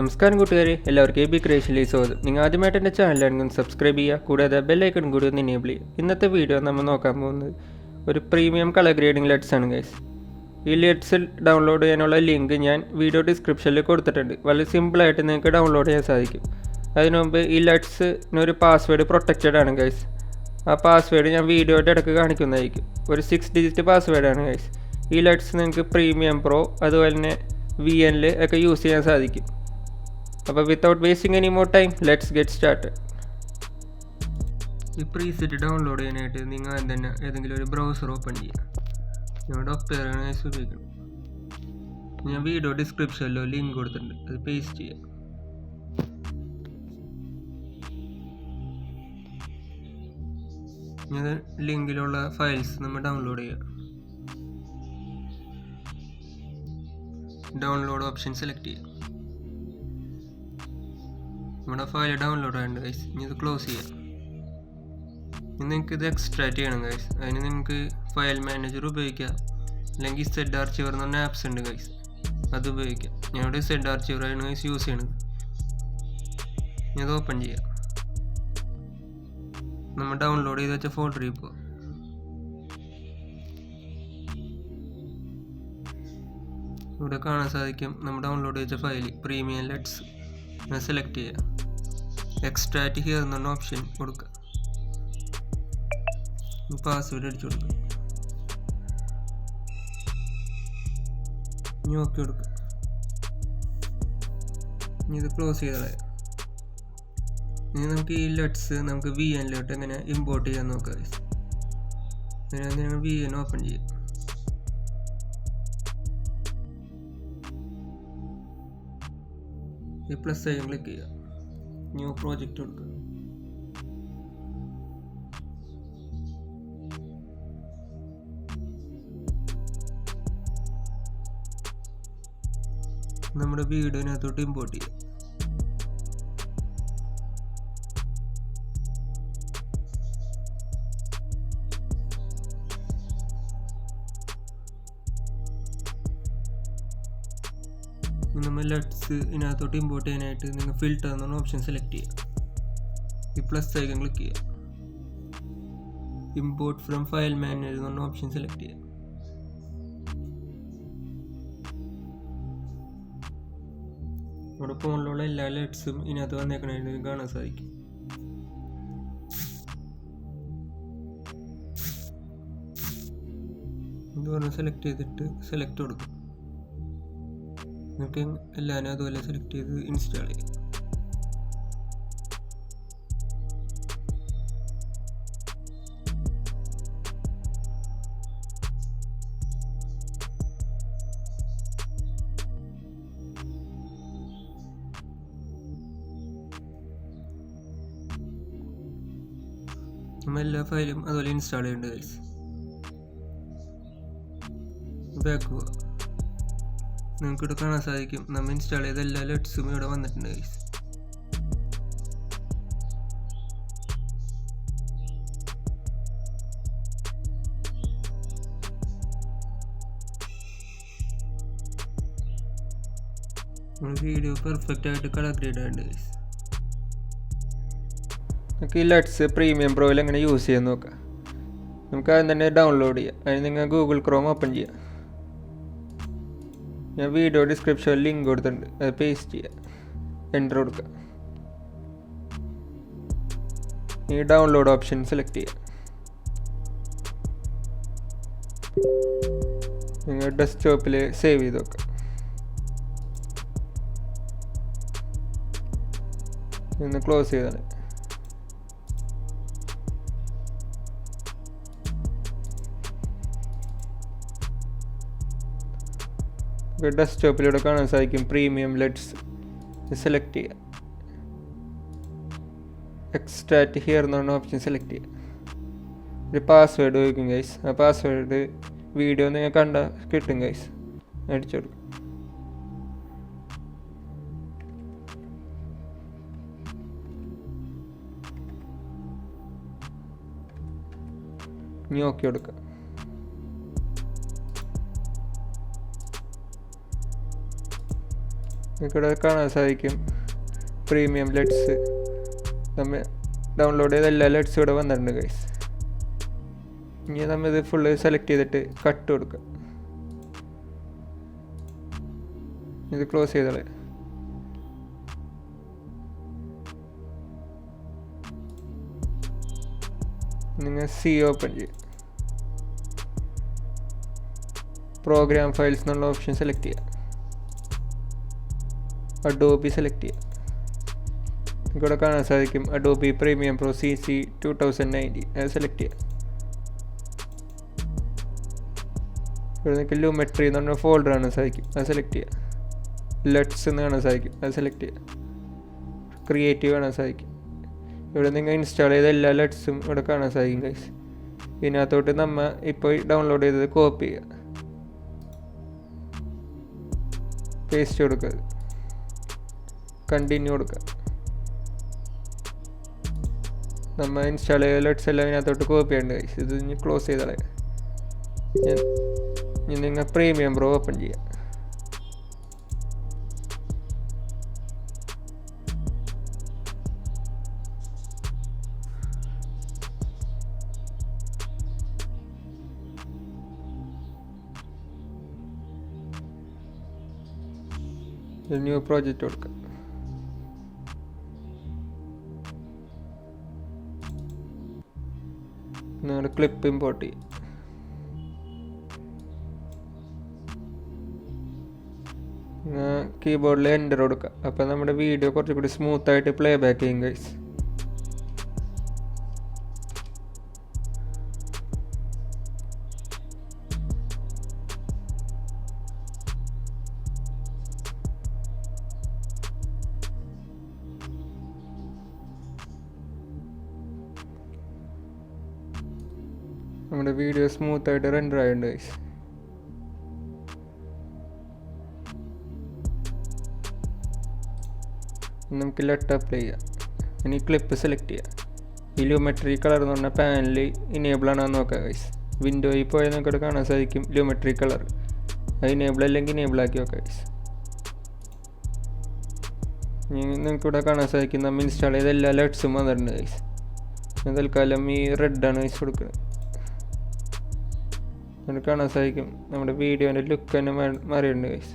നമസ്കാരം കൂട്ടുകാരെ, എല്ലാവർക്കും abcreationലേക്ക് സ്വാഗതം. നിങ്ങൾ ആദ്യമായിട്ട് എൻ്റെ ചാനലാണെങ്കിൽ സബ്സ്ക്രൈബ് ചെയ്യുക, കൂടാതെ ബെല്ലൈക്കൺ കൂടി ഒന്ന് എനേബിൾ ചെയ്യുക. ഇന്നത്തെ വീഡിയോ നമ്മൾ നോക്കാൻ പോകുന്നത് ഒരു പ്രീമിയം കളർ ഗ്രേഡിംഗ് ലെറ്റ്സ് ആണ് ഗൈസ്. ഈ ലെറ്റ്സ് ഡൗൺലോഡ് ചെയ്യാനുള്ള ലിങ്ക് ഞാൻ വീഡിയോ ഡിസ്ക്രിപ്ഷനിൽ കൊടുത്തിട്ടുണ്ട്. വളരെ സിമ്പിളായിട്ട് നിങ്ങൾക്ക് ഡൗൺലോഡ് ചെയ്യാൻ സാധിക്കും. അതിനു മുമ്പ് ഈ ലെറ്റ്സിനൊരു പാസ്വേഡ് പ്രൊട്ടക്റ്റഡ് ആണ് ഗൈസ്. ആ പാസ്വേഡ് ഞാൻ വീഡിയോയുടെ ഇടയ്ക്ക് കാണിക്കുന്നതായിരിക്കും. ഒരു 6 ഡിജിറ്റ് പാസ്വേഡാണ് ഗൈസ്. ഈ ലെറ്റ്സ് നിങ്ങൾക്ക് പ്രീമിയം പ്രോ അതുപോലെ തന്നെ VN ഒക്കെ യൂസ് ചെയ്യാൻ സാധിക്കും. അപ്പോൾ without wasting any more time let's get started. ഈ പ്രീസെറ്റ് ഡൗൺലോഡ് ചെയ്യാനായിട്ട് നിങ്ങൾ തന്നെ ഏതെങ്കിലും ഒരു ബ്രൗസർ ഓപ്പൺ ചെയ്യുക. ഞാൻ ഡോക്ടറാണ് ഉപയോഗിക്കുന്നത്. ഞാൻ വീഡിയോ ഡിസ്ക്രിപ്ഷനിലോ ലിങ്ക് കൊടുത്തിട്ടുണ്ട്, അത് പേസ്റ്റ് ചെയ്യുക. ഞാൻ ലിങ്കിലുള്ള ഫയൽസ് നമ്മൾ ഡൗൺലോഡ് ചെയ്യുക. ഡൗൺലോഡ് ഓപ്ഷൻ സെലക്ട് ചെയ്യുക. നമ്മുടെ ഫയൽ ഡൗൺലോഡ് ആയിട്ടുണ്ട് ഗൈസ്. ഇനി ഇത് ക്ലോസ് ചെയ്യാം. ഇനി നിങ്ങൾക്ക് ഇത് എക്സ്ട്രാക്ട് ചെയ്യണം ഗൈസ്. അതിന് നിങ്ങൾക്ക് ഫയൽ മാനേജർ ഉപയോഗിക്കാം, അല്ലെങ്കിൽ സെഡ് ആർച്ചിവർ എന്ന് പറഞ്ഞ ആപ്സ് ഉണ്ട് ഗൈസ്, അത് ഉപയോഗിക്കാം. ഞാനിവിടെ സെഡ് ആർച്ചിവറാണ് ഗൈസ് യൂസ് ചെയ്യണത്. ഇനി അത് ഓപ്പൺ ചെയ്യാം. നമ്മൾ ഡൗൺലോഡ് ചെയ്ത് വെച്ച ഫോൾഡറിൽ പോവാം. ഇവിടെ കാണാൻ സാധിക്കും നമ്മൾ ഡൗൺലോഡ് ചെയ്ത ഫയൽ പ്രീമിയം ലെറ്റ്സ്. ഞാൻ സെലക്ട് ചെയ്യുക. എക്സ്ട്രാക്ട് ഹിയർ എന്ന ഓപ്ഷൻ കൊടുക്കുക. പാസ്വേഡ് അടിച്ചു കൊടുക്കുക. ഇനി ഓക്കെ കൊടുക്കുക. ഇനി ഇത് ക്ലോസ് ചെയ്താൽ ഇനി നമുക്ക് ഈ ലെറ്റ്സ് നമുക്ക് VN എങ്ങനെ ഇമ്പോർട്ട് ചെയ്യാൻ നോക്കാം. VN ഓപ്പൺ ചെയ്യാം. ഈ പ്ലസ് ഐക്കൺ ക്ലിക്ക് ചെയ്യുക. ന്യൂ പ്രോജക്റ്റ് കൊടുക്കുക. നമ്മുടെ വീഡിയോനകത്തോട്ട് ഇമ്പോർട്ട് ചെയ്യുക. നമ്മൾ ലെറ്റ്സ് ഇതിനകത്തോട്ട് ഇമ്പോർട്ട് ചെയ്യാനായിട്ട് നിങ്ങൾ ഫിൽറ്റർ എന്ന ഓപ്ഷൻ സെലക്ട് ചെയ്യുക. ഈ പ്ലസ് ഐക്കൺ ക്ലിക്ക് ചെയ്യുക. ഇമ്പോർട്ട് ഫ്രം ഫയൽ മാനേജർ എന്ന ഓപ്ഷൻ സെലക്ട് ചെയ്യുക. നമ്മുടെ ഫോണിലുള്ള എല്ലാ ലെറ്റ്സും ഇതിനകത്ത് വന്നേക്കണായിട്ട് കാണാൻ സാധിക്കും. ഇത് പറഞ്ഞ് സെലക്ട് ചെയ്തിട്ട് സെലക്ട് കൊടുക്കും. നിങ്ങൾക്ക് എല്ലാവരും അതുപോലെ സെലക്ട് ചെയ്ത് ഇൻസ്റ്റാൾ ചെയ്യാം. നമ്മൾ എല്ലാ ഫയലും അതുപോലെ ഇൻസ്റ്റാൾ ചെയ്യേണ്ടത് ഗൈസ്. ബാക്ക് പോവാം. നിങ്ങൾക്ക് ഇവിടെ കാണാൻ സാധിക്കും നമ്മൾ ഇൻസ്റ്റാൾ ചെയ്ത എല്ലാ ലെറ്റ്സും ഇവിടെ വന്നിട്ടുണ്ട് ഗൈസ്. വീഡിയോ പെർഫെക്റ്റ് ആയിട്ട് കളർ ഗ്രേഡ് ആയിട്ട് ഗൈസ്. നമുക്ക് ഈ ലെറ്റ്സ് പ്രീമിയം പ്രോയിൽ എങ്ങനെ യൂസ് ചെയ്യാൻ നോക്കാം. നമുക്ക് ആദ്യം തന്നെ ഡൗൺലോഡ് ചെയ്യാം. അതിന് നിങ്ങൾ ഗൂഗിൾ ക്രോം ഓപ്പൺ ചെയ്യുക. ഞാൻ വീഡിയോ ഡിസ്ക്രിപ്ഷനിൽ ലിങ്ക് കൊടുത്തിട്ടുണ്ട്, അത് പേസ്റ്റ് ചെയ്യുക. എൻ്റർ കൊടുക്കുക. ഈ ഡൗൺലോഡ് ഓപ്ഷൻ സെലക്ട് ചെയ്യുക. നിങ്ങൾ ഡെസ്ക്ടോപ്പിൽ സേവ് ചെയ്ത് വെക്കുക. ഒന്ന് ക്ലോസ് ചെയ്താൽ ഡെസ്ക്ടോപ്പിലൂടെ കാണാൻ സാധിക്കും പ്രീമിയം ലെറ്റ്സ്. സെലക്ട് ചെയ്യുക. എക്സ്ട്രാക്ട് ഹിയർ എന്ന് പറഞ്ഞ ഓപ്ഷൻ സെലക്ട് ചെയ്യുക. ഒരു പാസ്വേഡ് ചോദിക്കും ഗൈസ്. ആ പാസ്വേഡ് വീഡിയോ നിങ്ങൾ കണ്ട കിട്ടും ഗൈസ്. അടിച്ചു കൊടുക്കും. ഇനി ഓക്കെ കൊടുക്കുക. ഇവിടെ കാണാൻ സാധിക്കും പ്രീമിയം ലെറ്റ്സ്. നമ്മൾ ഡൗൺലോഡ് ചെയ്ത എല്ലാ ലെറ്റ്സും ഇവിടെ വന്നിട്ടുണ്ട് ഗൈസ്. ഇനി നമ്മൾ ഇത് ഫുള്ള് സെലക്ട് ചെയ്തിട്ട് കട്ട് കൊടുക്കുക. ഇത് ക്ലോസ് ചെയ്തോളെ. നിങ്ങൾ സി ഓപ്പൺ ചെയ്യും. പ്രോഗ്രാം ഫയൽസ് എന്നുള്ള ഓപ്ഷൻ സെലക്ട് ചെയ്യുക. അഡോബി സെലക്ട് ചെയ്യുക. ഇവിടെ കാണാൻ സാധിക്കും അഡോബി പ്രീമിയം പ്രോ CC 2090. അത് സെലക്ട് ചെയ്യുക. ഇവിടെ നിങ്ങൾക്ക് ലൂമെട്രി എന്ന് പറഞ്ഞ ഫോൾഡർ കാണാൻ സാധിക്കും. അത് സെലക്ട് ചെയ്യുക. ലട്സ് എന്ന് കാണാൻ സാധിക്കും. അത് സെലക്ട് ചെയ്യുക. ക്രിയേറ്റീവ് കാണാൻ സാധിക്കും. ഇവിടെ നിങ്ങൾ ഇൻസ്റ്റാൾ ചെയ്ത എല്ലാ ലട്സും ഇവിടെ കാണാൻ സാധിക്കും ഗൈസ്. ഇതിനകത്തോട്ട് നമ്മൾ ഇപ്പോൾ ഡൗൺലോഡ് ചെയ്തത് കോപ്പി ചെയ്യുക. പേസ്റ്റ് കൊടുക്കുക. കണ്ടിന്യൂ കൊടുക്കുക. നമ്മൾ ഇൻസ്റ്റാൾ ചെയ്ത ലട്സ് എല്ലാം ഇതിനകത്തോട്ട് കോപ്പി ചെയ്യേണ്ട ഗൈസ്. ഇത് ഇനി ക്ലോസ് ചെയ്താലേ. ഇനി നിങ്ങൾ പ്രീമിയം പ്രോ ഓപ്പൺ ചെയ്യുക. ന്യൂ പ്രോജക്റ്റ് കൊടുക്കുക. നിങ്ങളുടെ ക്ലിപ്പ് ഇമ്പോർട്ട് ചെയ്യും. കീബോർഡിൽ എൻ്റർ കൊടുക്കുക. അപ്പോൾ നമ്മുടെ വീഡിയോ കുറച്ചുകൂടി സ്മൂത്തായിട്ട് പ്ലേ ബാക്ക് ചെയ്യും ഗൈസ്. നമ്മുടെ വീഡിയോ സ്മൂത്തായിട്ട് റെൻഡർ ആയിട്ടുണ്ട് ഗൈസ്. നമുക്ക് ലെറ്റ് അപ്ലൈ ചെയ്യാം. ഇനി ക്ലിപ്പ് സെലക്ട് ചെയ്യാം. ഈ ലൂമെട്രി കളർ എന്ന് പറഞ്ഞാൽ പാനലിൽ ഇനേബിൾ ആണെന്ന് നോക്കാം ഗൈസ്. വിൻഡോയിൽ പോയാൽ നമുക്കിവിടെ കാണാൻ സാധിക്കും ലൂമെട്രി കളർ. അത് ഇനേബിൾ അല്ലെങ്കിൽ ഇനേബിൾ ആക്കി നോക്കാം ഗൈസ്. നിങ്ങൾക്കിവിടെ കാണാൻ സാധിക്കും നമ്മൾ ഇൻസ്റ്റാൾ ചെയ്ത എല്ലാ ലെറ്റ്സും വന്നിട്ടുണ്ട് ഗൈസ്. തൽക്കാലം ഈ റെഡാണ് ഗൈസ് കൊടുക്കുന്നത്. നമുക്ക് കാണാൻ സാധിക്കും നമ്മുടെ വീഡിയോൻ്റെ ലുക്ക് തന്നെ മാറിയിട്ടുണ്ട് ഗൈസ്.